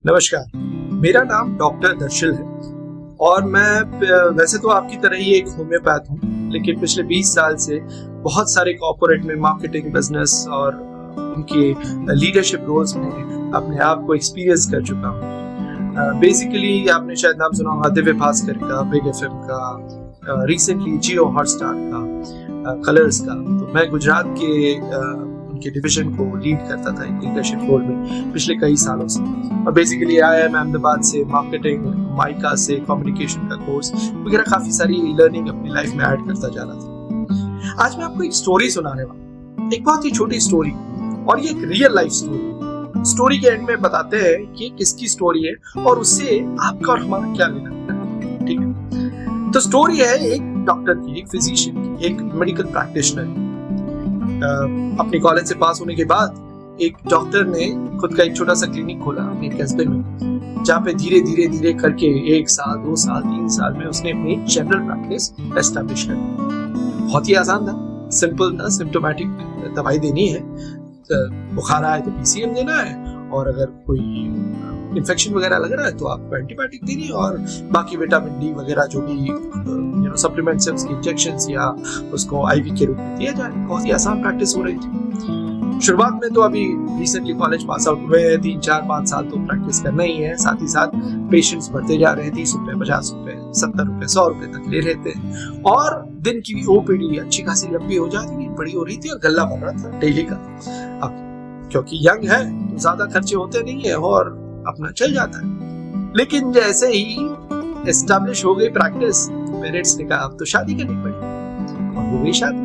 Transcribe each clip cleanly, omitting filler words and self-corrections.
नमस्कार, मेरा नाम डॉक्टर दर्शिल है और मैं वैसे तो आपकी तरह ही एक होम्योपैथ हूँ, लेकिन पिछले 20 साल से बहुत सारे कॉर्पोरेट में मार्केटिंग, बिजनेस और उनके लीडरशिप रोल्स में अपने आप को एक्सपीरियंस कर चुका हूँ। बेसिकली आपने शायद नाम सुना होगा दिव्य भास्कर का, बिग एफएम का, रिसेंटली जियो हॉटस्टार का, कलर्स का। तो मैं गुजरात के उनके डिवीजन को लीड करता था लीडरशिप रोल में पिछले कई सालों से। और बेसिकली IIM अहमदाबाद से मार्केटिंग, माइका से कम्युनिकेशन का कोर्स वगैरह काफी सारी लर्निंग अपनी लाइफ में ऐड करता जा रहा था। आज मैं आपको एक स्टोरी सुनाने वाला, एक बहुत ही छोटी स्टोरी, और ये एक रियल लाइफ स्टोरी। स्टोरी के एंड में बताते हैं कि किसकी स्टोरी है और उससे आपका और हमारा क्या लेना, ठीक है। तो स्टोरी है एक डॉक्टर की, एक फिजिशियन की, एक मेडिकल प्रैक्टिशनर। अपनी कॉलेज से पास होने के बाद एक डॉक्टर ने खुद का एक छोटा सा क्लिनिक खोला अपने कस्बे में, जहाँ पे धीरे धीरे करके 1 साल, 2 साल, 3 साल में उसने अपनी जनरल प्रैक्टिस एस्टैब्लिश कर दी। बहुत ही आसान था, सिंपल था। सिम्प्टोमेटिक दवाई देनी है, बुखार आए तो PCM देना है, और अगर कोई इन्फेक्शन वगैरह लग रहा है तो आपको एंटीबायोटिक देनी है, और बाकी विटामिन D वगैरह जो भी सप्लीमेंट्स है उसकी इंजेक्शंस या उसको IV के रूप में दिया जाए। बहुत ही आसान प्रैक्टिस हो रही थी शुरुआत में। तो अभी रिसेंटली कॉलेज पास आउट हुए हैं, 3, 4, 5 साल तो प्रैक्टिस करना ही है। साथ ही साथ पेशेंट्स बढ़ते जा रहे हैं, 30 रुपए, 50 रुपए, 70 रुपए, 100 रुपए तक ले रहते हैं, और दिन की OPD अच्छी खासी लंबी हो जाती है, बड़ी हो रही थी, और गल्ला बढ़ रहा था डेली का। अब क्योंकि यंग है तो ज्यादा खर्चे होते नहीं है और अपना चल जाता है। लेकिन जैसे ही एस्टैब्लिश हो गई प्रैक्टिस, पेरेंट्स ने कहा अब तो शादी करनी पड़ी, और हो गई शादी।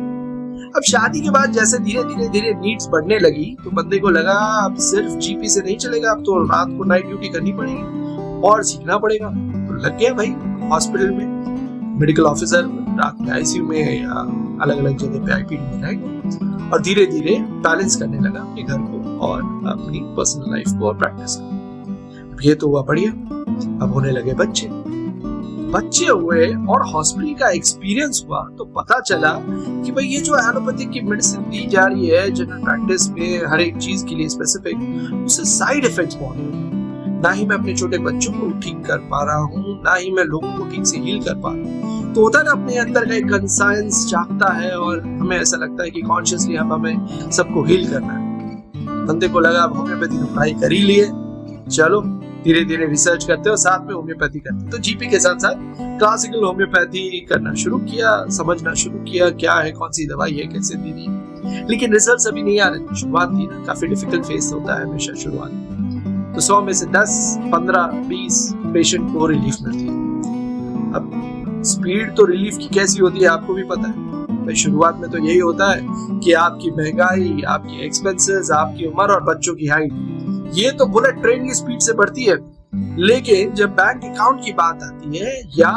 अब शादी के बाद जैसे धीरे धीरे नीड्स बढ़ने लगी, तो बंदे को लगा अब सिर्फ GP से नहीं चलेगा, अब तो रात को नाइट ड्यूटी करनी पड़ेगी और सीखना पड़ेगा। तो लग गया भाई हॉस्पिटल में मेडिकल ऑफिसर, रात में ICU में या अलग अलग जगह पे IPD में रहेगा, और धीरे धीरे बैलेंस करने लगा अपने घर को और अपनी पर्सनल लाइफ को और प्रैक्टिस को। ये तो हुआ बढ़िया। अब होने लगे बच्चे हुए और हॉस्पिटल का एक्सपीरियंस हुआ, तो पता चला कि भाई ये जो एलोपैथिक की मेडिसिन दी जा रही है जनरल प्रैक्टिस में हर एक चीज के लिए स्पेसिफिक, उससे साइड इफेक्ट्स बहुत हैं। ना ही मैं अपने छोटे बच्चों को ठीक कर पा रहा हूँ, ना ही मैं लोगों को ठीक से हील कर पा रहा हूँ। तो होता है ना, अपने अंदर का एक कंसाइंस जागता है और हमें ऐसा लगता है कि कॉन्शियसली हमें सबको हील करना है। बंदे को लगा अब होम्योपैथी तो पढ़ाई कर ही लिए, चलो धीरे धीरे रिसर्च करते हो, साथ में होम्योपैथी करते। तो GP के साथ साथ क्लासिकल होम्योपैथी करना शुरू किया, समझना शुरू किया क्या है, कौन सी दवाई है, कैसे देनी है। लेकिन रिजल्ट्स अभी नहीं आ रहे थे, शुरुआत थी ना, काफी डिफिकल्ट फेस होता है हमेशा शुरुआत में। तो 100 में से 10, 15, 20 पेशेंट को रिलीफ मिलती है। अब स्पीड तो रिलीफ की कैसी होती है आपको भी पता है भाई। शुरुआत में तो यही होता है कि आपकी महंगाई, आपकी एक्सपेंसेस, आपकी उम्र और बच्चों की हाइट, ये तो बुलेट ट्रेन की स्पीड से बढ़ती है। लेकिन जब बैंक अकाउंट की बात आती है या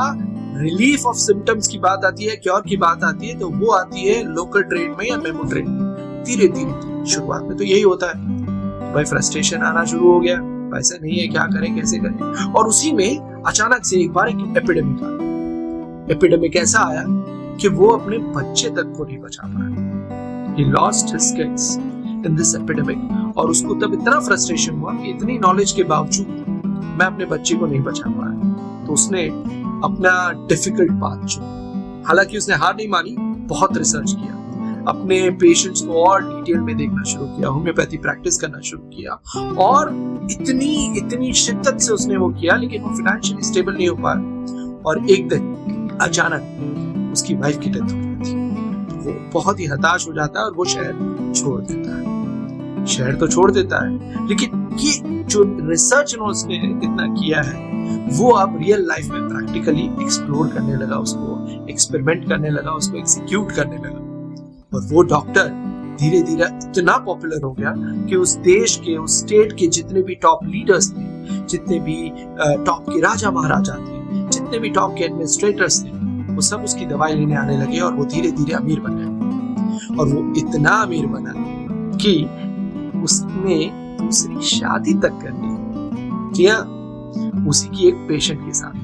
रिलीफ ऑफ सिम्टम्स की बात आती है, क्योर की बात आती है, तो वो आती है लोकल ट्रेन में या मेमो ट्रेन में। धीरे धीरे शुरुआत में तो यही होता है भाई, फ्रस्ट्रेशन आना शुरू हो गया, पैसे नहीं है, क्या करें, कैसे करें। और उसी में अचानक से एक बार एक एपिडेमिक आया। एपिडेमिक ऐसा आया कि वो अपने बच्चे तक को नहीं बचा पाया। He lost his kids in this epidemic, और उसको तब इतना फ्रस्ट्रेशन हुआ कि इतनी नॉलेज के बावजूद मैं अपने बच्चे को नहीं बचा पाया। तो उसने अपना डिफिकल्ट पाथ चुना। हालांकि उसने हार नहीं मानी, बहुत रिसर्च किया, अपने पेशेंट्स को और डिटेल में देखना शुरू किया, होम्योपैथी प्रैक्टिस करना शुरू किया, और इतनी शिद्दत से उसने वो किया, लेकिन वो फाइनेंशियली स्टेबल नहीं हो पाया। और एक दिन अचानक उसकी वाइफ की डेथ हो गई थी। वो बहुत ही हताश हो जाता है और वो शहर छोड़ देता है। शहर तो छोड़ देता है, लेकिन ये जो रिसर्च उसने इतना किया है, वो अब रियल लाइफ में प्रैक्टिकली एक्सप्लोर करने लगा, उसको एक्सपेरिमेंट करने लगा, उसको एग्जीक्यूट करने लगा। और वो डॉक्टर धीरे धीरे इतना पॉपुलर हो गया कि उस देश के, उस स्टेट के जितने भी टॉप लीडर्स थे, जितने भी टॉप के राजा महाराजा थे, जितने भी टॉप के एडमिनिस्ट्रेटर्स थे, वो सब उसकी दवाई लेने आने लगे, और वो धीरे धीरे अमीर बन गया। और वो इतना अमीर बना कि उसने दूसरी शादी तक कर ली, किया उसी की एक पेशेंट के साथ।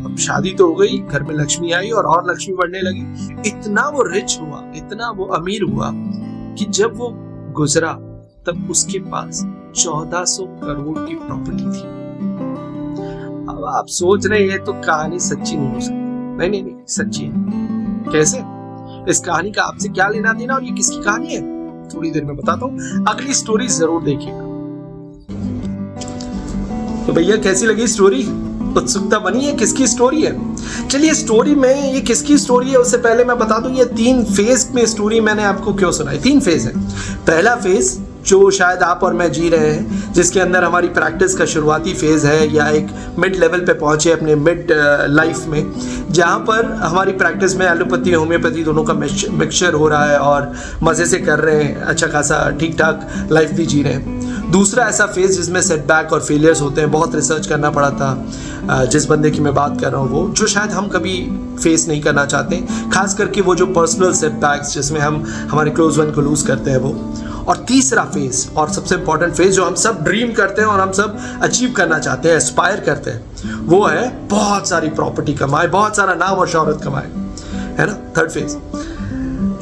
अब शादी तो हो गई, घर में लक्ष्मी आई और लक्ष्मी बढ़ने लगी। इतना वो रिच हुआ, इतना वो अमीर हुआ कि जब वो गुजरा तब उसके पास 1400 करोड़ की प्रॉपर्टी थी। अब आप सोच रहे हैं तो कहानी सच्ची नहीं हो सकती। नहीं, सच्ची है। कैसे? इस कहानी का आपसे क्या लेना देना और ये किसकी कहानी है, थोड़ी देर में बताता हूँ। अगली स्टोरी जरूर देखिएगा। तो भैया कैसी लगी स्टोरी? उत्सुकता बनी है किसकी स्टोरी है? चलिए, स्टोरी में ये किसकी स्टोरी है उससे पहले मैं बता दूं, ये 3 फेज में स्टोरी मैंने आपको क्यों सुनाई। 3 फेज है। पहला फेज जो शायद आप और मैं जी रहे हैं, जिसके अंदर हमारी प्रैक्टिस का शुरुआती फेज है या एक मिड लेवल पे पहुंचे अपने मिड लाइफ में, जहां पर हमारी प्रैक्टिस में एलोपैथी होम्योपैथी दोनों का मिक्सचर हो रहा है और मज़े से कर रहे हैं, अच्छा खासा ठीक ठाक लाइफ भी जी रहे हैं। दूसरा ऐसा फेज जिसमें सेटबैक और फेलियर्स होते हैं, बहुत रिसर्च करना पड़ा था जिस बंदे की मैं बात कर रहा हूँ, वो जो शायद हम कभी फेस नहीं करना चाहते, खास करके वो जो पर्सनल सेटबैक्स जिसमें हम हमारे क्लोज वन को लूज करते हैं वो। और तीसरा फेज और सबसे इंपॉर्टेंट फेज जो हम सब ड्रीम करते हैं और हम सब अचीव करना चाहते हैं, एस्पायर करते हैं, वो है बहुत सारी प्रॉपर्टी कमाए, बहुत सारा नाम और शोहरत कमाए, है ना, थर्ड फेज।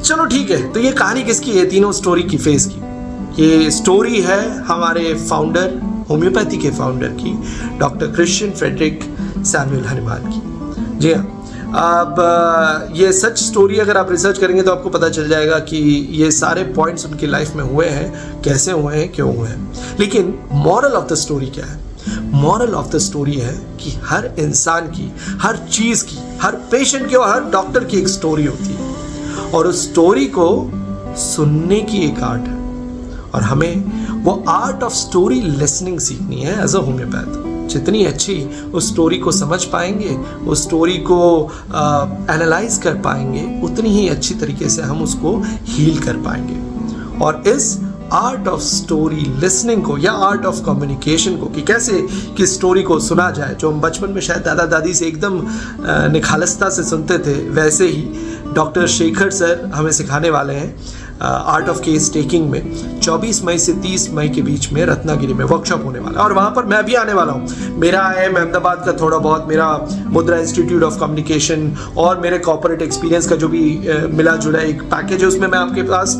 चलो ठीक है, तो ये कहानी किसकी है? तीनों स्टोरी की फेज की। ये स्टोरी है हमारे फाउंडर, होम्योपैथी के फाउंडर की, डॉक्टर क्रिश्चियन फ्रेडरिक सैमुअल हनीमान की। जी हाँ, अब ये सच स्टोरी अगर आप रिसर्च करेंगे तो आपको पता चल जाएगा कि ये सारे पॉइंट्स उनकी लाइफ में हुए हैं, कैसे हुए हैं, क्यों हुए हैं। लेकिन मॉरल ऑफ द स्टोरी क्या है? मॉरल ऑफ द स्टोरी है कि हर इंसान की, हर चीज़ की, हर पेशेंट की और हर डॉक्टर की एक स्टोरी होती है और उस स्टोरी को सुनने की एक आर्ट है और हमें वो आर्ट ऑफ स्टोरी लिसनिंग सीखनी है एज अ होम्योपैथ। जितनी अच्छी उस स्टोरी को समझ पाएंगे, उस स्टोरी को एनालाइज कर पाएंगे, उतनी ही अच्छी तरीके से हम उसको हील कर पाएंगे। और इस आर्ट ऑफ स्टोरी लिसनिंग को या आर्ट ऑफ कम्युनिकेशन को, कि कैसे कि स्टोरी को सुना जाए, जो हम बचपन में शायद दादा दादी से एकदम निखालसता से सुनते थे, वैसे ही डॉक्टर शेखर सर हमें सिखाने वाले हैं आर्ट ऑफ केस टेकिंग में 24 मई से 30 मई के बीच में रत्नागिरी में वर्कशॉप होने वाला है और वहाँ पर मैं भी आने वाला हूँ। मेरा IIM अहमदाबाद का थोड़ा बहुत, मेरा मुद्रा इंस्टीट्यूट ऑफ कम्युनिकेशन और मेरे कॉर्पोरेट एक्सपीरियंस का जो भी मिला जुला एक पैकेज है, उसमें मैं आपके पास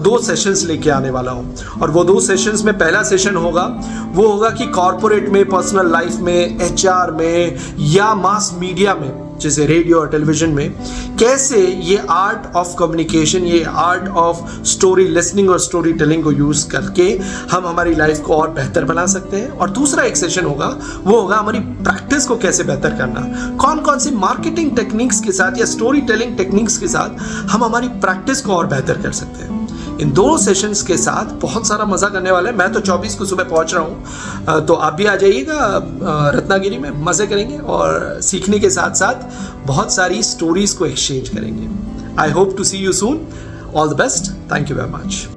2 सेशंस लेके आने वाला हूँ। और वो 2 सेशंस में पहला सेशन होगा वो होगा कि कॉर्पोरेट में, पर्सनल लाइफ में, HR में या मास मीडिया में जैसे रेडियो और टेलीविजन में कैसे ये आर्ट ऑफ कम्युनिकेशन, ये आर्ट ऑफ स्टोरी लिसनिंग और स्टोरी टेलिंग को यूज करके हम हमारी लाइफ को और बेहतर बना सकते हैं। और दूसरा एक सेशन होगा वो होगा हमारी प्रैक्टिस को कैसे बेहतर करना, कौन कौन सी मार्केटिंग टेक्निक्स के साथ या स्टोरी टेलिंग टेक्निक्स के साथ हम हमारी प्रैक्टिस को और बेहतर कर सकते हैं। इन 2 सेशंस के साथ बहुत सारा मजा करने वाला है। मैं तो 24 को सुबह पहुंच रहा हूं, तो आप भी आ जाइएगा रत्नागिरी में, मजे करेंगे और सीखने के साथ साथ बहुत सारी स्टोरीज को एक्सचेंज करेंगे। I hope to see you soon. All the best. Thank you very much.